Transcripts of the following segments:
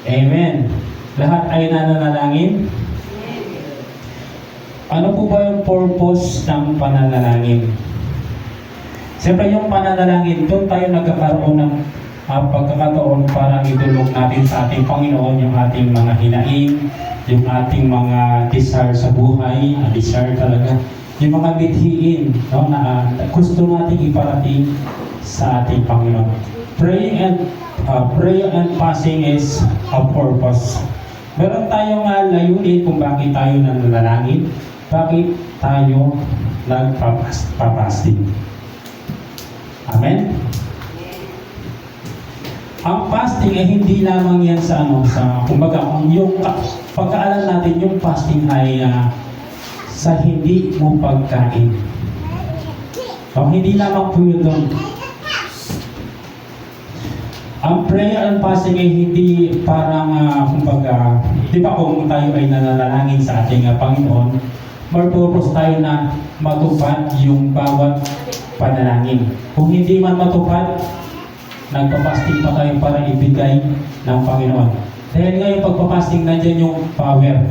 Amen. Lahat ay nananalangin. Ano po ba yung purpose ng pananalangin? Siyempre yung pananalangin, doon tayo nagkakaroon ng pagkakataon para itulog natin sa ating Panginoon yung ating mga hinaing, yung ating mga desire sa buhay, desire talaga, yung mga bithiin, no, na gusto natin iparating sa ating Panginoon. Prayer and fasting is a purpose. Meron tayong layunin kung bakit tayo nananalangin, bakit tayo nagpapasting. Amen? Ang fasting ay hindi lamang yan sa kumbaga, yung pagkaalam natin yung fasting ay sa hindi mo pagkain. So, hindi lamang po yun doon. Ang prayer and fasting ay hindi parang, kumbaga, di ba kung tayo ay nananalangin sa ating Panginoon, more purpose tayo na matupad yung bawat panalangin. Kung hindi man matupad, nagpapasting pa tayo para ibigay ng Panginoon. Dahil ngayon pagpapasting, nandyan yung power.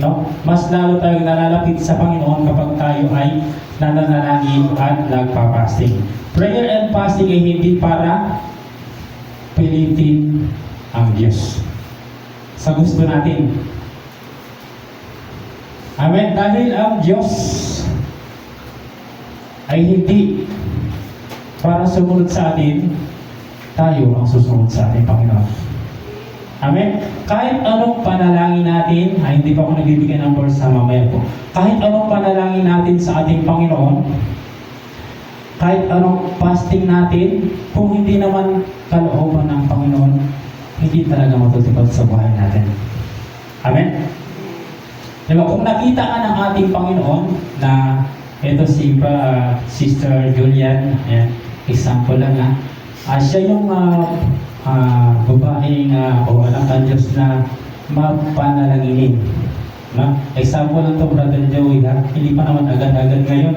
No? Mas lalo tayong nalalapit sa Panginoon kapag tayo ay nananalangin at nagpapasting. Prayer and fasting ay hindi para pilitin ang Diyos sa gusto natin. Amen. Dahil ang Diyos ay hindi para sumunod sa atin, tayo ang susunod sa ating Panginoon. Amen? Kahit anong panalangin natin, hindi pa ako nagbibigay ng verse sa mamaya po. Kahit anong panalangin natin sa ating Panginoon, kahit anong fasting natin, kung hindi naman kalooban ng Panginoon, hindi talaga matutupad sa buhay natin. Amen? Diba, kung nakita ka ng ating Panginoon na ito si Sister Julian, ayan, example lang siya yung babaeng o anak ng Diyos na mapanalanginin. No? Example lang ito, Brother Joey, hindi pa naman agad-agad ngayon.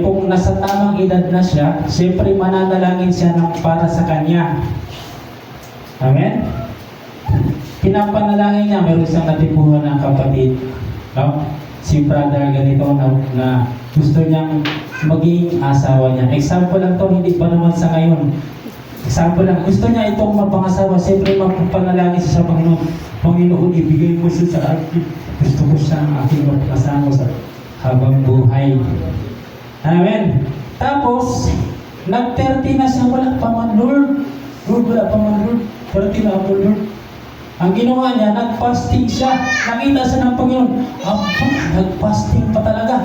Kung nasa tamang edad na siya, siyempre mananalangin siya para sa kanya. Amen? Pinapanalangin niya, meron siyang natipuhan ng kapatid. No? Si brother ganito na gusto niyang maging asawa niya. Example lang to, hindi pa naman sa ngayon. Example lang, gusto niya itong mapangasawa, siyempre magpapanalangin siya sa Panginoon. Panginoon, ibigay mo siya sa akin. Gusto ko siyang aking mapangasawa sa habang buhay. Amen. Tapos, nag-30 na siya, wala pa man, Lord. Lord, wala pa man, Lord. 30 na ako, Lord. Ang ginawa niya, nag-fasting siya. Nakita siya ng Panginoon. Nag-fasting pa talaga.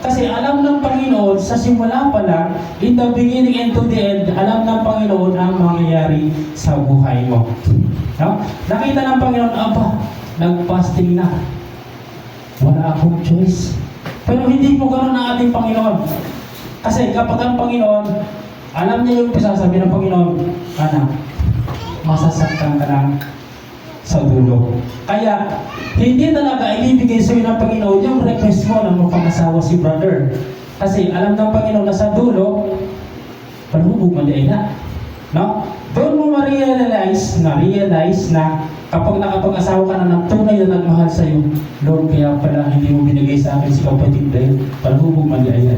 Kasi alam ng Panginoon, sa simula pa lang, in the beginning and to the end, alam ng Panginoon ang mangyayari sa buhay mo. No? Nakita ng Panginoon, nag-fasting na. Wala akong choice. Pero hindi mo ganoon ang ating Panginoon. Kasi kapag ang Panginoon, alam niya yung sasabihin ng Panginoon, anak, masasaktan ka lang sa dulo. Kaya, hindi talaga ibibigay sa iyo ng Panginoon yung request mo na mapangasawa si brother. Kasi alam ng Panginoon na sa dulo, palubog mali na. No? Doon mo ma-realize na kapag nakapag-asawa ka na ng tunay na nagmahal sa iyo, Lord, kaya pala hindi mo binigay sa akin si kapatid dahil palubog mali ay.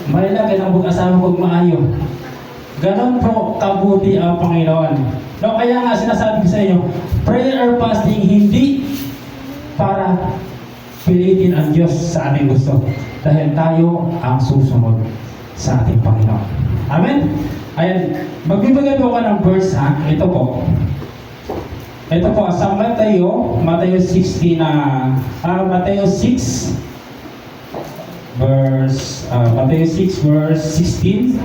Malaki ng pag-asawa kong maayo. Ganon po kabuti ang Panginoon. No, kaya nga sinasabi ko sa inyo, prayer or fasting hindi para pilitin ang Diyos sa ating gusto. Dahil tayo ang susunod sa ating Panginoon. Amen? Ayan, magbibigay po ako ng verse Ito po. Ito po, sa Mateo 16 Mateo 6 verse 16.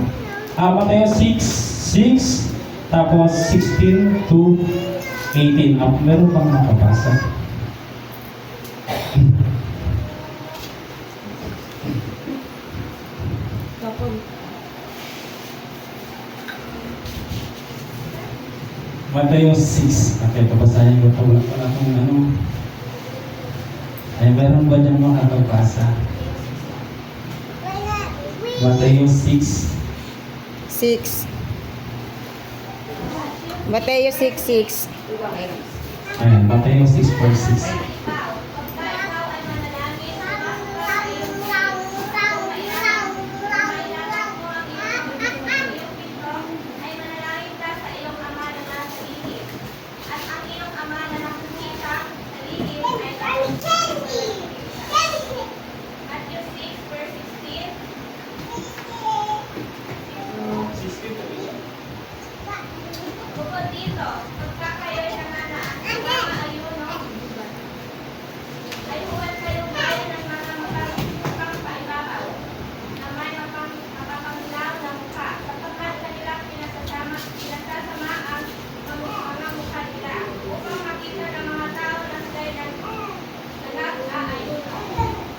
Mateo 6 tapos 16 to 18. Meron bang nakabasa? Mateo 6. Okay, pabasahin ko ito. Wala pala kung ay, meron ba niyang makakabasa? Mateo 6. Mateo 6:6. Ayan, Mateo 6:6. Bukod dito, pagka kayo'y nananaan sa mga ayuno, ay huwag kayong gaya ng mga mukhang paibabaw, na may mapapanglaw na mukha, sapagkat kanilang pinasasama ang mga mukha nila, upang makita ng mga tao na sila'y nag-aayuno.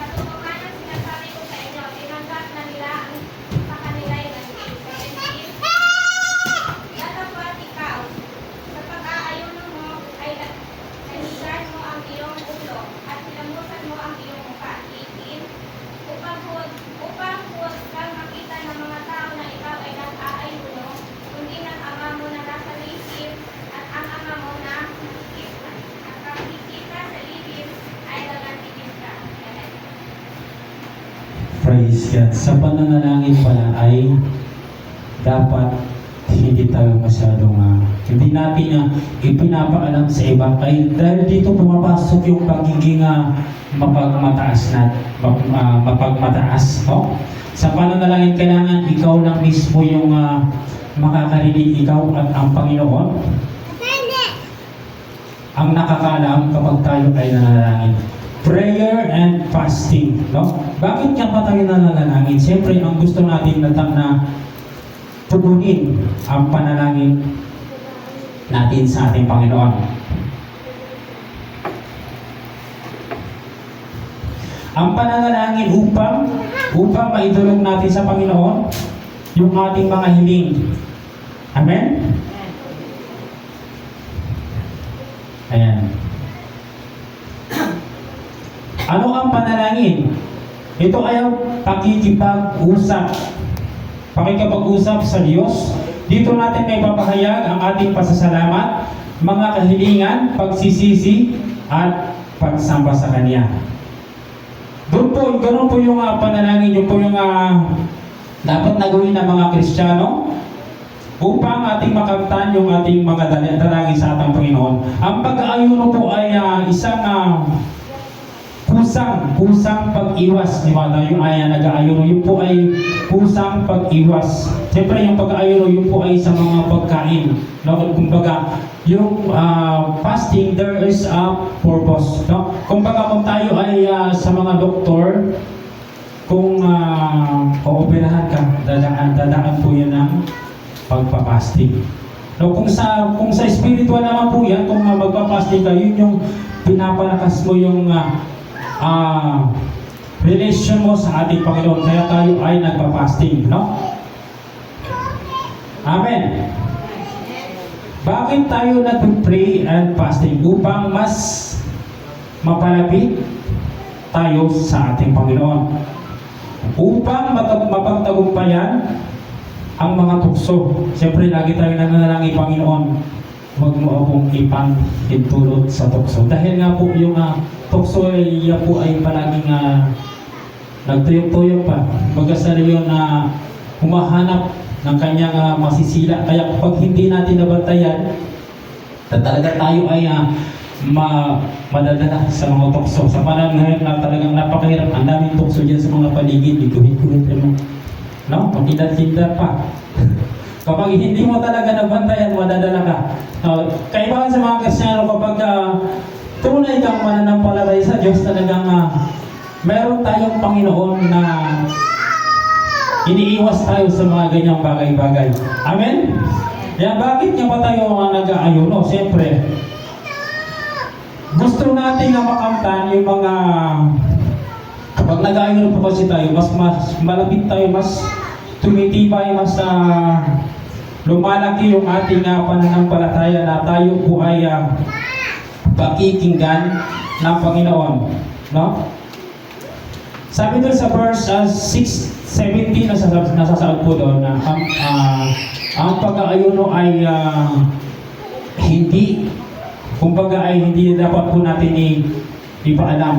Katotohanan sinasabi ko sa inyo, tinanggap na nila ang sa kanila'y nag-iisip. Datapwat ikaw, sa pag-aayuno mo ay higan mo ang iyong ulo at nilamusan mo ang iyong mukha, itin, upang huwag kang makita ng mga tao na ikaw ay nag-aayuno, kundi ng ama mo na nasa lihim, at ang ama mo na nakikita sa lihim ay gagantihin ka. Amen. Praise God. Sa pananalangin pala ay dapat hindi tayo masyadong hindi natin ipinapaalam sa iba. Dahil dito pumapasok yung pagiging mapagmataas na mapagmataas. No? Sa pananalangin kailangan ikaw lang mismo yung makakarinig, ikaw at ang Panginoon ang nakakaalam kapag tayo ay nanalangin. Prayer and fasting. No? Bakit nga ba tayo nanalangin? Siyempre, ang gusto natin na tugunin ang panalangin natin sa ating Panginoon. Ang pananalangin upang maidulog natin sa Panginoon yung ating mga hiling. Amen? Ayan. Ano ang panalangin? Ito ay ang pakikipag-usap. Pakikipag-usap sa Diyos. Dito natin may papahayag ang ating pasasalamat, mga kahilingan, pagsisisi, at pagsamba sa Kanya. Ganun po yung panalangin, yun po yung dapat na gawin ng mga Kristiyano upang ating makamtan yung ating mga dalangin sa ating Panginoon. Ang pag-aayuno po ay isang kusang pag-iwas, di ba? Yung nag-aayuno, yun po ay kusang pag-iwas. Siyempre, yung pag-aayuno, yun po ay sa mga pagkain. No? Kumbaga, yung fasting, there is a purpose. No? Kumbaga, kung tayo ay sa mga doktor, kung ooperahan ka, dadaan po yan ng pagpapasting. No? Kung sa spiritual naman po yan, kung magpapasting ka, yun yung pinapalakas mo yung relation mo sa ating Panginoon. Kaya tayo ay nagpa-fasting, no? Amen. Bakit tayo nag-pray and fasting? Upang mas mapalapit tayo sa ating Panginoon. Upang mapagtagumpayan ang mga tukso. Siyempre, lagi tayo nananalangin, Panginoon, huwag mo akong ipang-intulot sa tukso. Dahil nga po yung tukso yan po ay palaging nagtuyok-tuyok pa. Bagasal yun na humahanap ng kanyang masisila. Kaya kapag hindi natin nabantayan, talaga tayo ay madadala sa mga tukso. Sa panahon ngayon na talagang napakahirap. Ang daming tukso dyan sa mga paligid. Iguhit-guhit mo. No? Magkindat-kindat pa. Kapag hindi mo talaga nabantayan, madadala ka. Kaibahan sa mga Kristiyano, kapag tunay kang mananampalataya sa Diyos, talagang meron tayong Panginoon na iniiwas tayo sa mga ganyang bagay-bagay. Amen? Kaya bakit nga ba tayo nag-aayuno? Siyempre, gusto natin na makamtan yung mga kapag nag-aayuno po kasi tayo, mas malapit tayo, mas tumitibay, mas lumalaki yung ating pananampalataya na tayo po ay pakikinggan ng Panginoon. No? Sabi doon sa verse 6:17 nasasaad po doon na ang pag-aayuno ay hindi, kumbaga ay hindi dapat po natin ipaalam.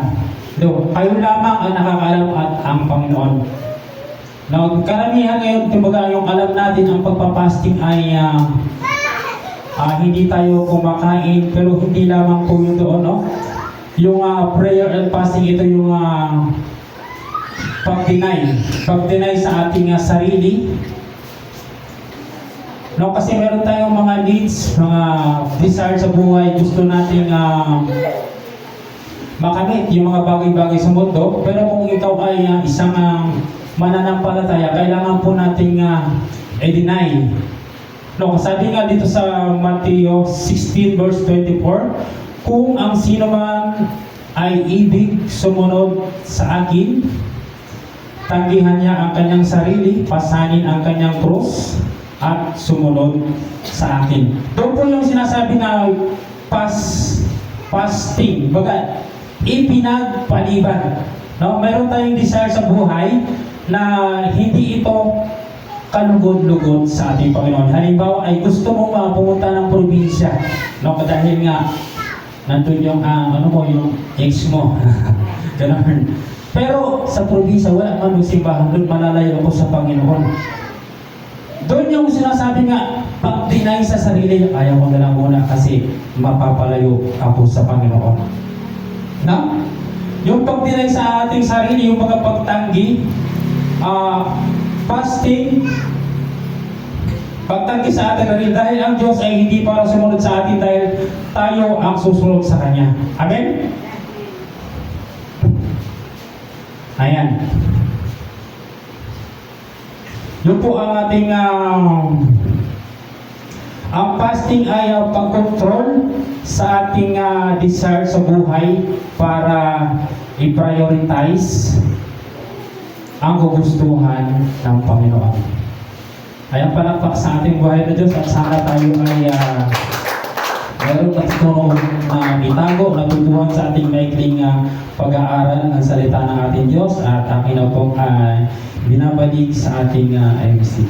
Do, kayo lamang ang nakakaalam at ang Panginoon. Now, karamihan ngayon, kumbaga yung alam natin ang pagpapasting ay hindi tayo kumakain, pero hindi lamang po yun doon, no? Yung prayer and fasting, ito yung pag-deny sa ating sarili. No, kasi meron tayong mga needs, mga desire sa buhay, gusto nating makamit yung mga bagay-bagay sa mundo. Pero kung ikaw ay isang mananampalataya, kailangan po nating i-deny. No, sabi nga dito sa Mateo 16 verse 24, kung ang sino man ay ibig sumunod sa akin, tanggihan niya ang kanyang sarili, pasanin ang kanyang krus, at sumunod sa akin. Doon po yung sinasabi na fasting, baga ipinagpaliban. No, mayroon tayong desire sa buhay na hindi ito kalugod-lugod sa ating Panginoon. Halimbawa ay gusto mo pumunta ng probinsya, no, dahil nga nandun yung yung ex mo. Ganun. Pero sa probinsya wala man yung simbahan, doon malalayo ako sa Panginoon. Doon yung sinasabi nga, pag-deny sa sarili, ayaw ko na lang muna kasi mapapalayo ako sa Panginoon. Na? Yung pag-deny sa ating sarili, yung mga pagtanggi, fasting, pagtanggi sa ating sarili, dahil ang Diyos ay hindi para sumunod sa atin, dahil tayo ang susunod sa Kanya. Amen? Ayan. Yun po ang ating ang fasting ay pag-control sa ating desire sa buhay para i-prioritize ang gugustuhan ng Panginoon. Ayan, palakpak sa ating buhay na Diyos at sana tayo ay meron natutunan na itago, natutuhan sa ating maikling pag-aaral ng salita ng ating Diyos at akin na pong binabalik sa ating MC.